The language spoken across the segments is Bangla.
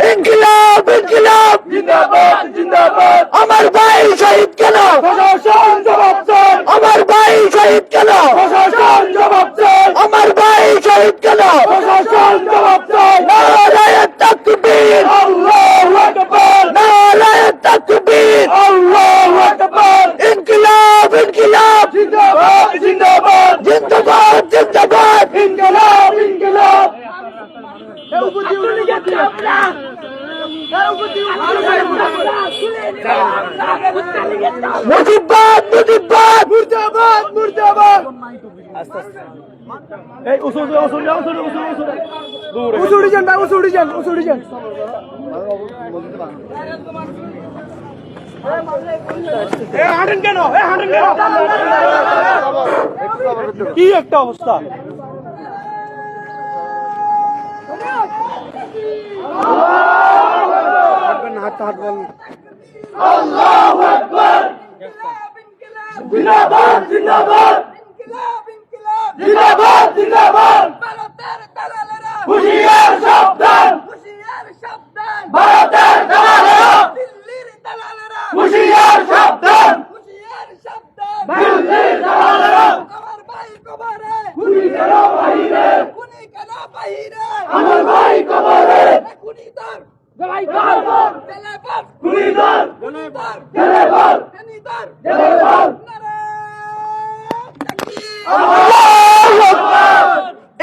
ইনকিলাব ইনকিলাব জিন্দাবাদ জিন্দাবাদ আমার ভাই শহীদ কেন প্রশাসন জবাব চাই আমার ভাই শহীদ কেন প্রশাসন জবাব চাই আমার ভাই শহীদ কেন প্রশাসন জবাব চাই নারায়ে তাকবীর আল্লাহু আকবার নারায়ে তাকবীর আল্লাহু আকবার ইনকিলাব ইনকিলাব জিন্দাবাদ জিন্দাবাদ জিন্দাবাদ জিন্দাবাদ ইনকিলাব ইনকিলাব মুজিবাদ মুজিবাদ মুর্দাবাদ মুর্দাবাদ এই উসুল উসুল উসুল উসুল উসুল উসুলি যান ভাই উসুলি যান উসুলি যান এ হাঁটেন কেন এ হাঁটেন কেন কি একটা অবস্থা আল্লাহু আকবার জিন্দাবাদ জিন্দাবাদ জিন্দাবাদ জিন্দাবাদ হুঁশিয়ার সাবধান ভারতের দালালেরা হুঁশিয়ার সাবধান দিল্লির দালালেরা খুনি কেন বাহিরে আমার ভাই কবরে খুনিদার জেলেবার জেলেবার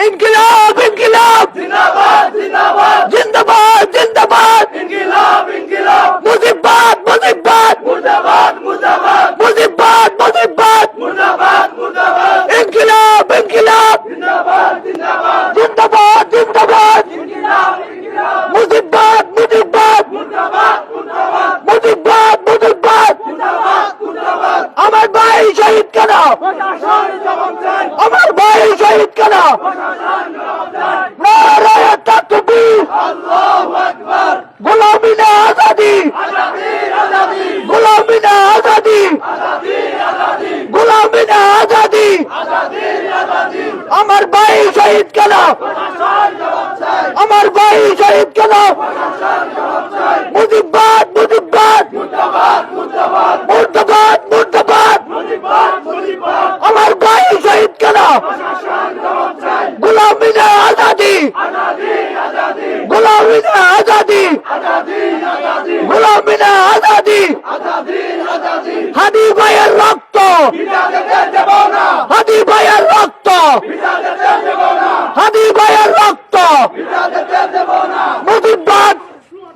ইনকিলাব ইনকিলাব জিন্দাবাদ জিন্দাবাদ জিন্দাবাদ জিন্দাবাদ ইনকিলাব ইনকিলাব মুজিবাদ মুজিবাদ মুর্দাবাদ মুর্দাবাদ মুজিবাদ মুজিবাদ মুর্দাবাদ মুর্দাবাদ ইনকিলাব ইনকিলাব জিন্দাবাদ জিন্দাবাদ জিন্দাবাদ জিন্দাবাদ ইনকিলাব ইনকিলাব মুজিবাদ মুজিবাদ মুর্দাবাদ মুর্দাবাদ মুজিবাদ মুজিবাদ মুর্দাবাদ মুর্দাবাদ আমার ভাই শহীদ কেন প্রশাসন জবাব চাই আমার ভাই শহীদ কেন প্রশাসন জবাব চাই নারায়ে তাকবীর আল্লাহু আকবার গোলামি না আজাদি আজাদি আজাদি গোলামি না আজাদি আজাদি আজাদি গোলামি না আজাদি আজাদি আজাদি আমার ভাই শহীদ কেন প্রশাসন জবাব চাই আমার ভাই শহীদ কেন প্রশাসন জবাব চাই মুজিবাদ মুজিবাদ মুর্দাবাদ মুর্দাবাদ মুর্দাবাদ মুর্দাবাদ মুজিবাদ মুজিবাদ আমার ভাই শহীদ কেন প্রশাসন জবাব চাই গোলামি না আজাদি আজাদি আজাদি গোলামি না আজাদি আজাদি আজাদি গোলামি না আজাদি আজাদি আজাদি হাদি ভাইয়ের রক্ত বিনা যেতে দেব না হাদি ভাইয়ের রক্ত বিনা যেতে দেব না হাদি ভাইয়ের রক্ত বিনা যেতে দেব না মুজিবাদ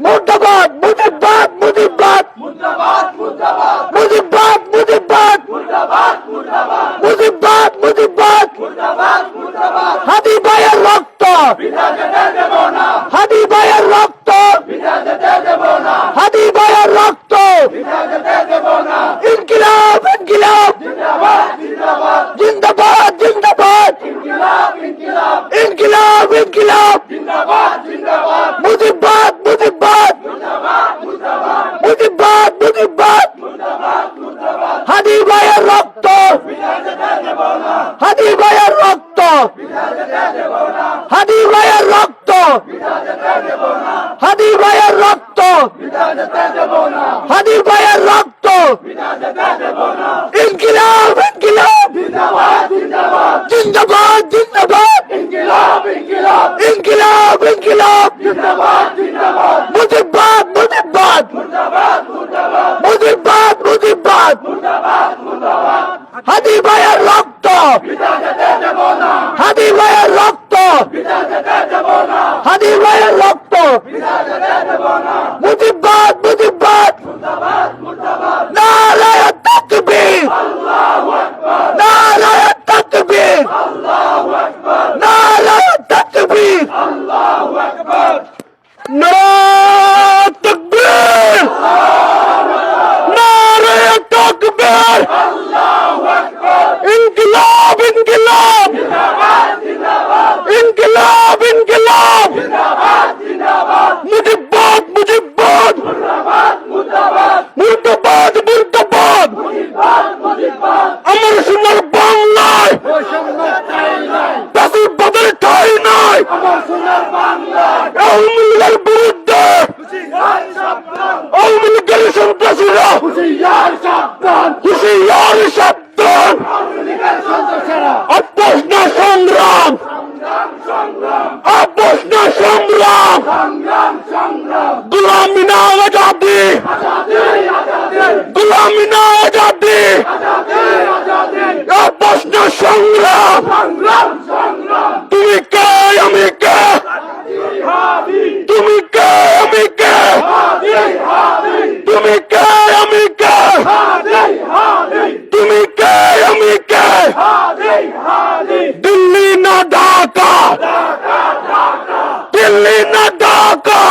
মুর্দাবাদ মুজিবাদ মুজিবাদ মুর্দাবাদ মুর্দাবাদ মুজিবাদ মুজিবাদ মুর্দাবাদ মুর্দাবাদ মুজিবাদ মুজিবাদ মুর্দাবাদ মুর্দাবাদ হাদি ভাইয়ের রক্ত বিনা যেতে দেব না হাদি ভাইয়ের রক্ত বিনা যেতে দেব না হাদি ভাইয়ের রক্ত বিনা যেতে দেব না ইনকিলাব ইনকিলাব জিন্দাবাদ জিন্দাবাদ জিন্দাবাদ জিন্দাবাদ ইনকিলাব ইনকিলাব ইনকিলাব ইনকিলাব জিন্দাবাদ জিন্দাবাদ মুজিবাদ মুজিবাদ মুর্দাবাদ মুর্দাবাদ মুজিবাদ মুজিবাদ মুর্দাবাদ মুর্দাবাদ হাদি ভাইয়ের রক্ত বিনা যেতে দেব না হাদি ভাইয়ের রক্ত বিনা যেতে দেব না হাদি ভাইয়ের রক্ত বিনা যেতে দেব না হাদি ভাইয়ের রক্ত বিনা যেতে দেব না হাদি ভাইয়ের রক্ত বিনা যেতে দেব না ইনকিলাব ইনকিলাব জিন্দাবাদ জিন্দাবাদ জিন্দাবাদ জিন্দাবাদ ইনকিলাব ইনকিলাব ইনকিলাব ইনকিলাব জিন্দাবাদ জিন্দাবাদ মুজিবাদ মুজিবাদ মুর্দাবাদ মুর্দাবাদ মুজিবাদ মুজিবাদ মুর্দাবাদ মুর্দাবাদ হাদি ভাইয়ের রক্ত বিনা যেতে দেব না হাদি ভাইয়ের রক্ত বিনা যেতে দেব না হাদি ভাইয়ের রক্ত বিনা যেতে দেব না মুজিবাদ মুজিবাদ মুর্দাবাদ মুর্দাবাদ নারায়ে তাকবীর আল্লাহু আকবার নারায়ে তাকবীর আল্লাহু আকবার নারায়ে তাকবীর আল্লাহু আকবার নারায়ে তাকবীর নারায়ে তাকবীর আল্লাহু আকবার ইনকিলাব ইনকিলাব জিন্দাবাদ জিন্দাবাদ ইনকিলাব ইনকিলাব জিন্দাবাদ জিন্দাবাদ মুজিবাদ মুজিবাদ মুর্দাবাদ মুর্দাবাদ মুর্দাবাদ মুর্দাবাদ মুজিবাদ মুজিবাদ আমার সোনার বাংলায় বৈষম্য চাই নাই বাদুর বাদুর ঠাই নাই আমার সোনার বাংলা আওয়ামী লীগের বিরুদ্ধে गुलामी ना आजादी गुलामी ना आजादी प्रश्न संग्राम তুমি কে আমি কে তুমি কে আমি কে তুমি কে আমি কে তুমি কে আমি কে দিল্লি না ঢাকা দিল্লি না ঢাকা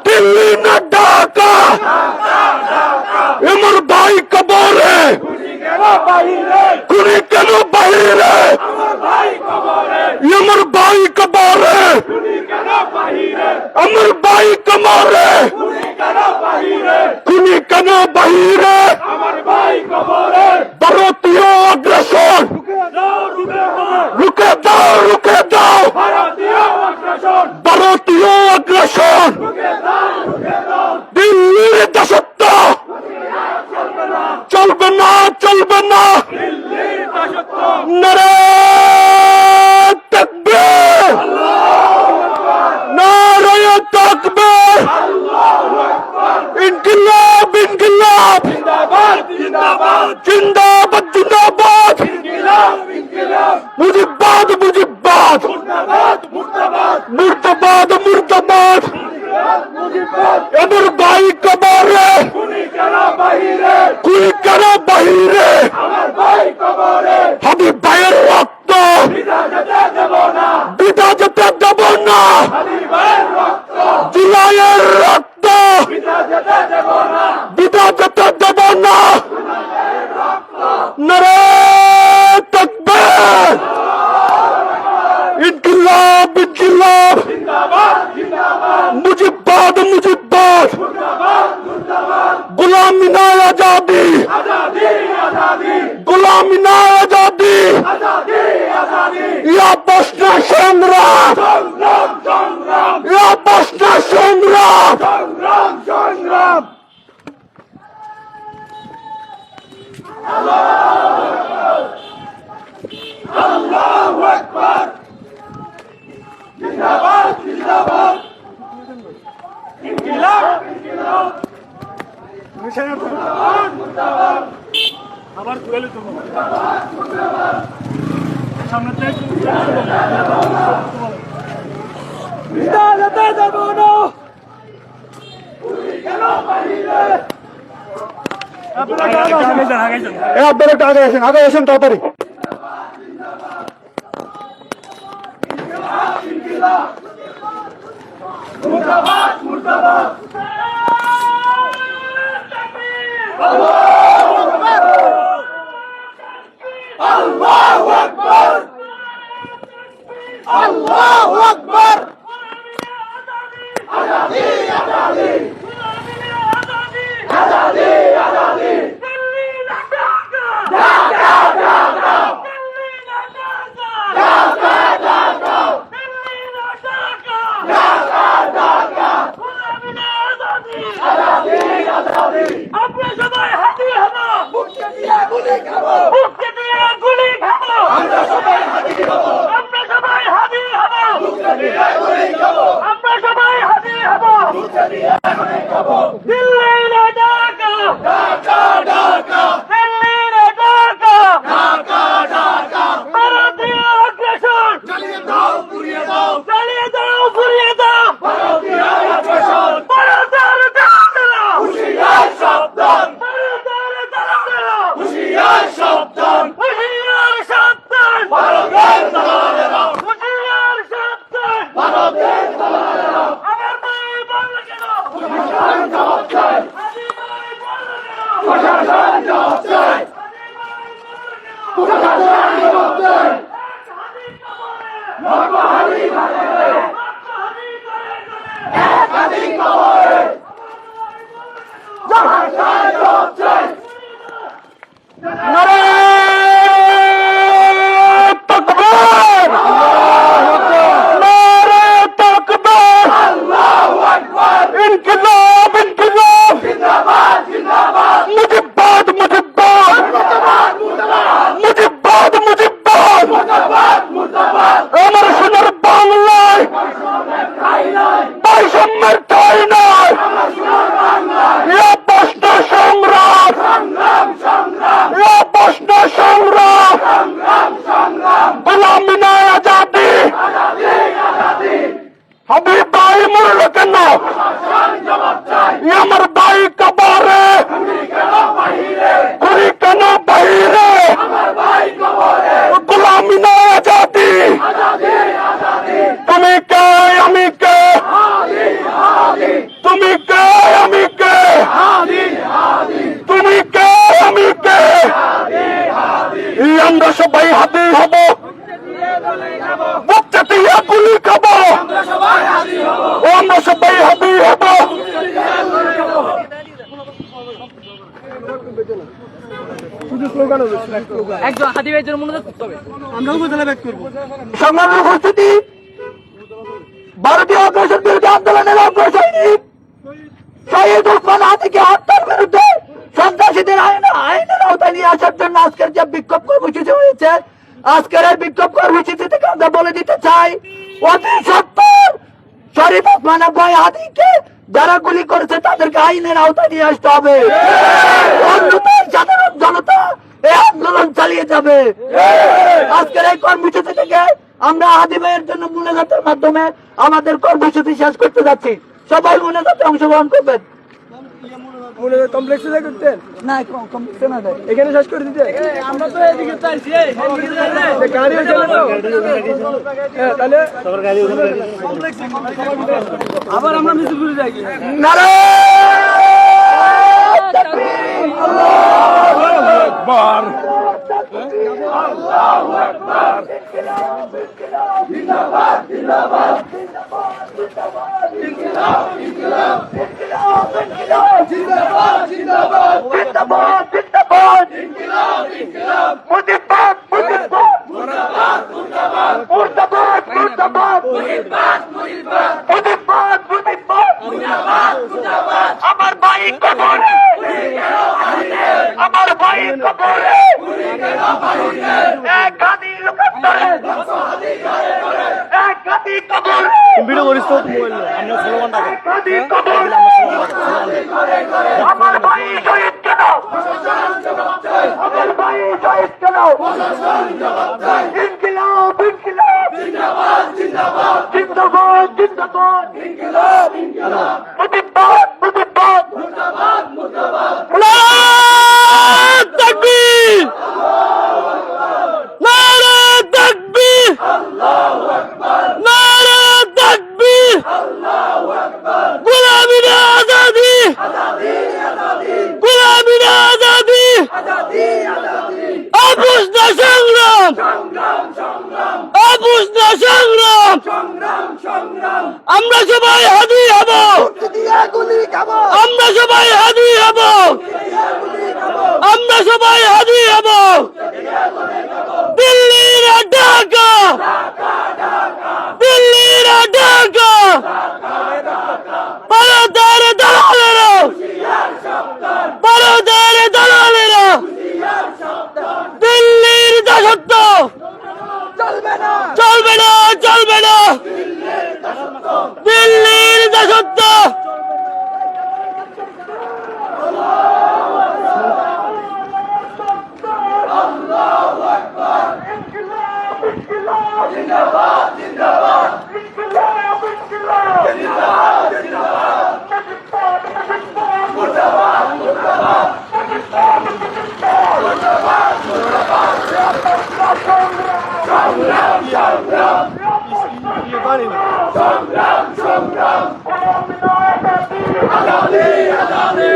দিল্লি না ঢাকা আমার ভাই কবরে খুনি কেন বাহিরে আমার ভাই কবরে আমার ভাই কবরে খুনি কেন বাহিরে ভারতীয় অগ্রসর রুকে দাও ভারতীয় অগ্রসর দিল্লির দাসত্ব চলবে না নারে তাকবীর নারে তাকবীর ইনকিলাব ইনকিলাব জিন্দাবাদ জিন্দাবাদ মুজিবাদ মুজিবাদ মুর্দাবাদ মুর্দাবাদ আমার ভাই কবরে খুনি কেন বাহিরে আমি ভাইয়ের রক্ত বিধা যেতে দেব না জুলাইয়ের রক্ত বিধা যেতে দেব না নারে তাকবীর ইনকিলাব ইনকিলাব মুজিবাদ মুজিবাদ गुलामी ना आजादी गुलामी ना आजादी या प्रश्न संग्राम या प्रश्न संग्राम अल्लाहु अकबर जिंदाबाद जिंदाबाद इनकिलाब इनकिलाब আবার ঘুরে তো সামনে থেকে আপনারা আগে আসেন তাড়াতাড়ি মুর্দাবাদ মুর্দাবাদ Allahu Akbar Allahu Akbar Azadi Azadi Azadi Azadi Delhi na Dhaka Dhaka Dhaka Delhi na Dhaka Dhaka Dhaka Delhi na Dhaka Dhaka Dhaka Gulami na Azadi Azadi Azadi Apne sabai hati hamo Mukti diye guli khabo Mukti diye guli khabo Amra sabai hati hamo Amra sabai hati hamo Mukti diye guli khabo Amra sabai hati hamo Mukti diye guli khabo Delhi na Dhaka Dhaka Dhaka Delhi na Dhaka Dhaka Dhaka Bharatiya aggressor Chaliye dao puriye dao Chaliye dao puriye dao Bharatiya aggressor Bharatar দালাল হুশিয়ার সাবধান Bharatar দালাল হুশিয়ার সাবধান বৈষম্যের ঠাই নয় এ প্রশ্ন সংগ্রাম এ প্রশ্ন সংগ্রাম গোলামি নয় আজাদি হাবিব ভাই মরল কেন আমার ভাই কবরে ঘুরি কেন বাহিরে গোলামি নয় আজাদি তুমি কে আমি কে তুমি কে আমি কে তুমি কে আমি কে আমরা সবাই হাতি হব বুকটা দিয়ে গুলি খাবো আমরা সবাই হাতি হব একজন হাতি ভাইয়ের জন্য মনোযোগ করতে হবে। সংগ্রামী উপস্থিতি ভারতীয় অগ্রসর বিরোধী আন্দোলনের অগ্রসরী শহীদ ওসমান হাদিকে হত্যার বিরুদ্ধে সন্ত্রাসীদের আইনের আওতায় নিয়ে আসার জন্য আজকের যে বিক্ষোভ কর্মসূচি হয়েছে, আজকের এই বিক্ষোভ কর্মসূচি থেকে আমরা বলে দিতে চাই অতি সত্তর শরীফ ওসমান ভাই হাদিকে যারা গুলি করেছে তাদেরকে আইনের আওতায় নিয়ে আসতে হবে। অন্যথায় সাধারণ জনতা এই আন্দোলন চালিয়ে যাবে। আজকের এই কর্মসূচি থেকে আমরা হাদি ভাইয়ের জন্য মোনাজাতের মাধ্যমে আমাদের কর্মসূচি শেষ করতে যাচ্ছি। সবাই মোনাজাতে অংশগ্রহণ করবেন। কমপ্লেক্সে করতেন না কমপ্লেক্সে না দেয়, এখানে শেষ করে দিতে আমরা তো এদিকে চাইছি গাড়ি হয়েছে না তো হ্যাঁ তাহলে আবার আমরা মিছিল করে যাই নারায়ণ তাকবীর আল্লাহু আকবার আল্লাহু আকবার জিন্দাবাদ জিন্দাবাদ ইনকিলাব ইনকিলাব ইনকিলাব জিন্দাবাদ জিন্দাবাদ জিন্দাবাদ জিন্দাবাদ ইনকিলাব ইনকিলাব মুজিবাদ মুজিবাদ মুর্দাবাদ মুর্দাবাদ মুর্দাবাদ মুর্দাবাদ মুজিবাদ মুজিবাদ মুজিবাদ মুজিবাদ মুর্দাবাদ মুর্দাবাদ আমার ভাই কবরে আমার ভাই কবরে এক গাদি লোকান্তরে এক গাদি কবরে ভিডিও করিস তো মোবাইল আমরা স্লোগান ডাকে গাদি কবরে আমার ভাই শহীদ কেন আমার ভাই শহীদ কেন ইনকিলাব ইনকিলাব জিন্দাবাদ জিন্দাবাদ জিন্দাবাদ জিন্দাবাদ ইনকিলাব ইনকিলাব মুজিবাদ মুজিবাদ মুর্দাবাদ মুর্দাবাদ আল্লাহু তাকবীর নারায়ে তাকবীর আল্লাহু আকবার নারায়ে তাকবীর আল্লাহু আকবার গোলামি না আজাদি আজাদি আজাদি গোলামি না আজাদি আজাদি আজাদি আপোষ না সংগ্রাম সংগ্রাম সংগ্রাম আপোষ না সংগ্রাম সংগ্রাম সংগ্রাম আমরা সবাই হাদি হব আমরা সবাই হাদি হব আমরা সবাই হাদি হব দিল্লির ঢাকা দিল্লির ঢাকা ভারতের দালালেরা ভারতের দালালেরা দিল্লির দাসত্ব চলবে না চলবে না চলবে না দিল্লির দাসত্ব জিন্দাবাদ জিন্দাবাদ ইনকিলাব ইনকিলাব জিন্দাবাদ জিন্দাবাদ মুর্দাবাদ মুর্দাবাদ মুর্দাবাদ মুর্দাবাদ সংগ্রাম সংগ্রাম সংগ্রাম সংগ্রাম আজাদি আজাদি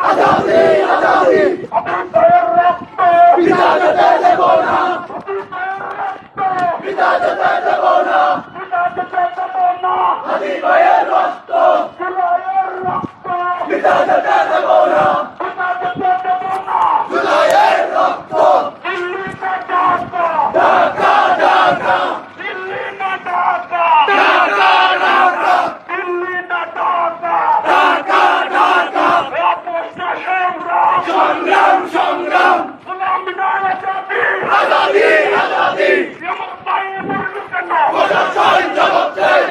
আজাদি আজাদি পিতা যেতে দেব না পিতা যেতে দেব না হাদি ভাইয়ের রক্ত পিতা যেতে দেব না জুলাইয়ের রক্ত ঢাকা ঢাকা ঢাকা ঢাকা সংগ্রাম সংগ্রাম আজাদি আজাদি প্রশাসন জবাব দেয়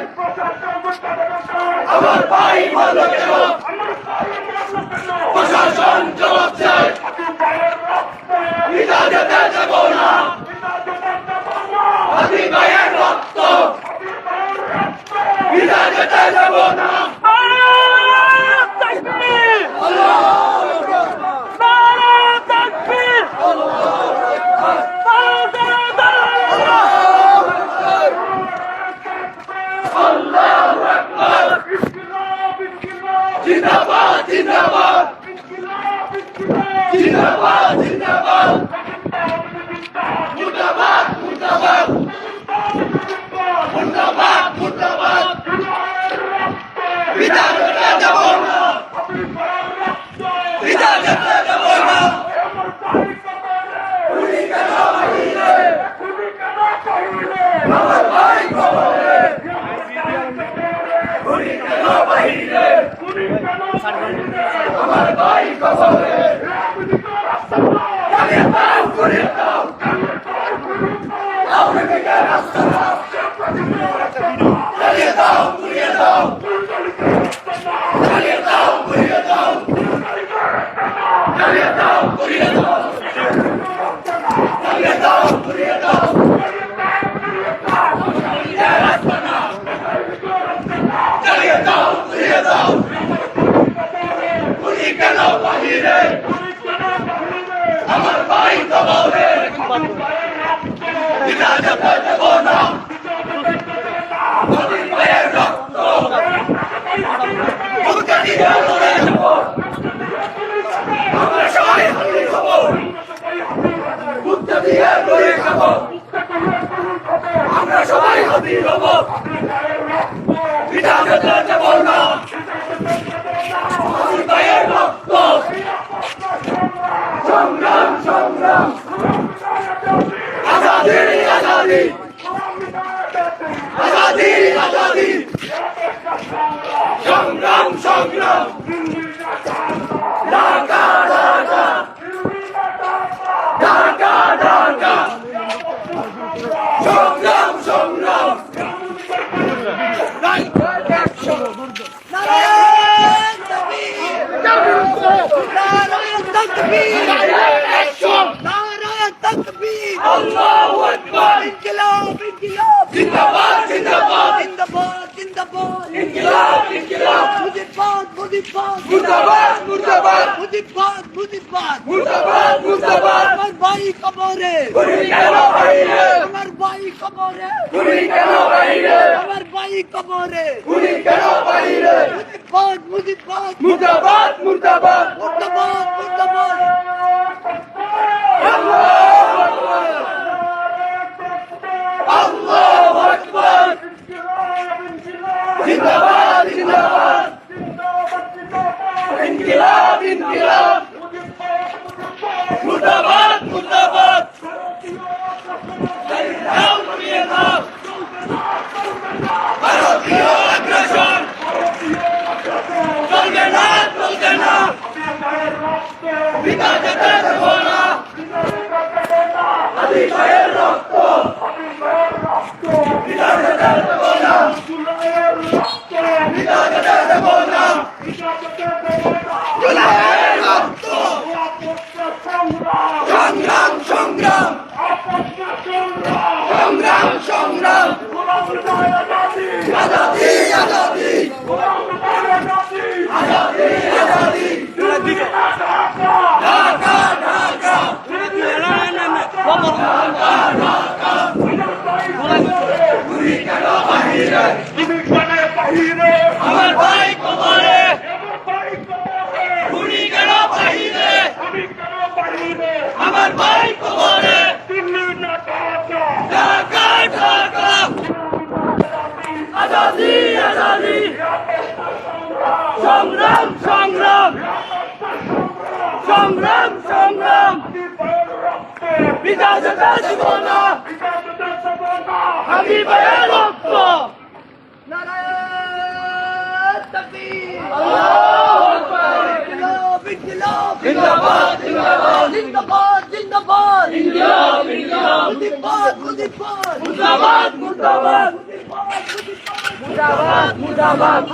মুর্দাবাদ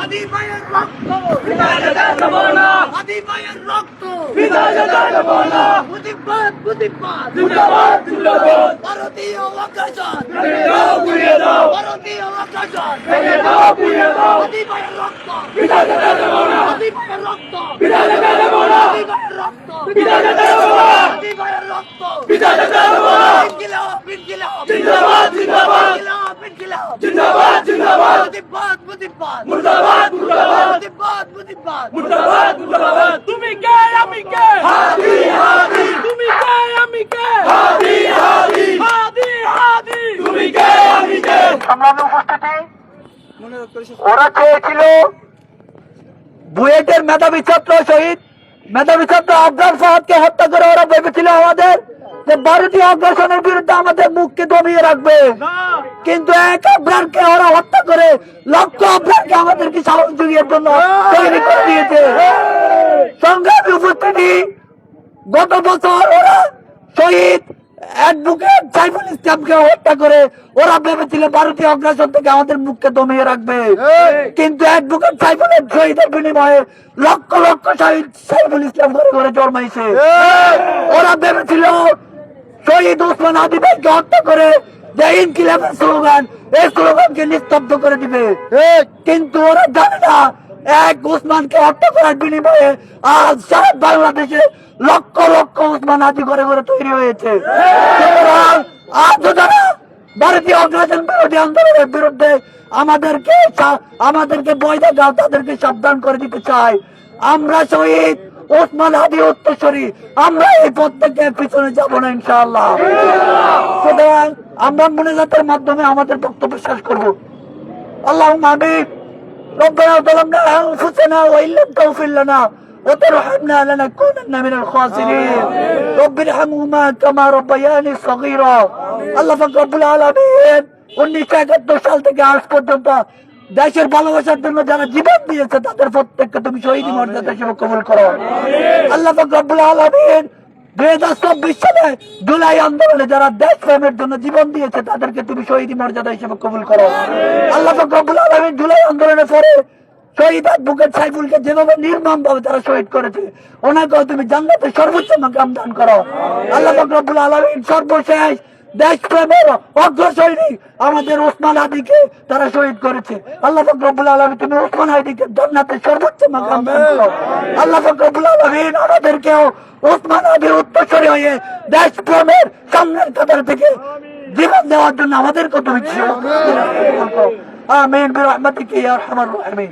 আদি ভাইয়ের রক্ত বিদায় যেতে দেব না। মুজিবাদ মুজিবাদ জিন্দাবাদ জিন্দাবাদ। ভারতীয় আগ্রাসন ভেঙে দাও গুড়িয়ে দাও। ভারতীয় আগ্রাসন ভেঙে দাও গুড়িয়ে দাও। আদি ভাইয়ের রক্ত বিদায় যেতে দেব না। আদি ভাইয়ের রক্ত বিদায় যেতে দেব না। আদি ভাইয়ের রক্ত বিদায় যেতে দেব না। আদি ভাইয়ের রক্ত বিদায় যেতে দেব না। ইনকিলাব ইনকিলাব জিন্দাবাদ জিন্দাবাদ। ইনকিলাব ইনকিলাব জিন্দাবাদ জিন্দাবাদ। মুজিবাদ মুজিবাদ মুর্দাবাদ মুর্দাবাদ। মুজিবাদ মুজিবাদ মুর্দাবাদ মুর্দাবাদ। তুমি কে আমি কে হাদি হাদি। তুমি কে আমি কে হাদি হাদি। হাদি হাদি তুমি কে আমি কে। সংগ্রামী উপস্থিতি ওরা চেয়েছিল বুয়েটের মেধাবী ছাত্র শহীদ মেধাবী ছাত্র আফজাল ফাহাদকে হত্যা করে ওরা ভেবেছিল আমাদের যে ভারতীয় আগ্রাসনের বিরুদ্ধে আমাদের মুখকে দমিয়ে রাখবে, কিন্তু এক আফগানকে ওরা হত্যা করে লক্ষ আফগানকে আমাদেরকে সাহস জুগিয়ে জন্য তৈরি করে দিয়েছে। সংগ্রামী উপস্থিতি গত বছর ওরা শহীদ অ্যাডভোকেট সাইফুল ইসলামকে হত্যা করে ওরা ভেবেছিল ভারতীয় আগ্রাসন থেকে আমাদের মুখকে দমিয়ে রাখবে, কিন্তু অ্যাডভোকেট সাইফুলের শহীদের বিনিময়ে লক্ষ লক্ষ শহীদ সাইফুল ইসলাম ঘরে ঘরে জন্মাইছে। ওরা ভেবেছিল শহীদ ওসমান হাদি ভাইকে হত্যা করে যে ইনকিলাবের স্লোগান, এই স্লোগানকে নিস্তব্ধ করে দিবে, কিন্তু ওরা জানে না এক ওসমানকে হত্যা করার বিনিময়ে আজ সারা বাংলাদেশে লক্ষ লক্ষ ওসমান হাদি ঘরে ঘরে তৈরি হয়েছে। সুতরাং আজও যারা ভারতীয় অগ্রাসন বিরোধী আন্দোলনের বিরুদ্ধে আমাদেরকে ভয় দেখাও, তাদেরকে সাবধান করে দিতে চাই। আমরা শহীদ ওসমান হাদি উত্তরসূরি, আমরা এই পথ থেকে পিছনে যাব না ইনশাআল্লাহ। সুতরাং আমরা মোনাজাতের মাধ্যমে আমাদের বক্তব্য শেষ করব। আল্লাহুম্মা আমিন। ربنا ظلمنا أنفسنا وإن لم تغفر لنا وترحمنا لنكونن من الخاسرين رب ارحمهما كما ربياني صغيرا। আল্লাহ পাক রব্বুল আলামিন 1971 সাল থেকে আজ পর্যন্ত দেশের ভালোবাসার জন্য যারা জীবন দিয়েছে তাদের প্রত্যেককে তুমি শহীদি মর্যাদা হিসেবে কবুল করো। আল্লাহ পাক রব্বুল আলামিন 2024 সালে জুলাই আন্দোলনে যারা দেশ প্রেমের জন্য জীবন দিয়েছে তাদেরকে তুমি শহীদি মর্যাদা হিসেবে কবুল করো। আল্লাহ পাক রব্বুল আলামিন জুলাই আন্দোলনের পরে শহীদ অ্যাডভোকেট সাইফুলকে যেভাবে নির্মম ভাবে তারা শহীদ করেছে ওনাকেও তুমি জান্নাতের সর্বোচ্চ মাকাম দান করো। আল্লাহ পাক রব্বুল আলামিন সর্বশেষ দেশ প্রেমের অগ্রসৈনী আমাদের ওসমান হাদিকে তারা শহীদ করেছে। আল্লাহ পাক রব্বুল আলামিন তুমি ওসমান হাদিকে জান্নাতের সর্বোচ্চ মাকাম দান করো। আল্লাহ পাক রব্বুল আলামিন আমাদেরকেও ওসমান হাদির উত্তরসূরি হয়ে দেশ প্রেমের সামনের কাতার থেকে জীবন দেওয়ার জন্য আমাদেরকেও তুমি আমিন বিরহমাতিকা ইয়া আরহামার রাহিমিন।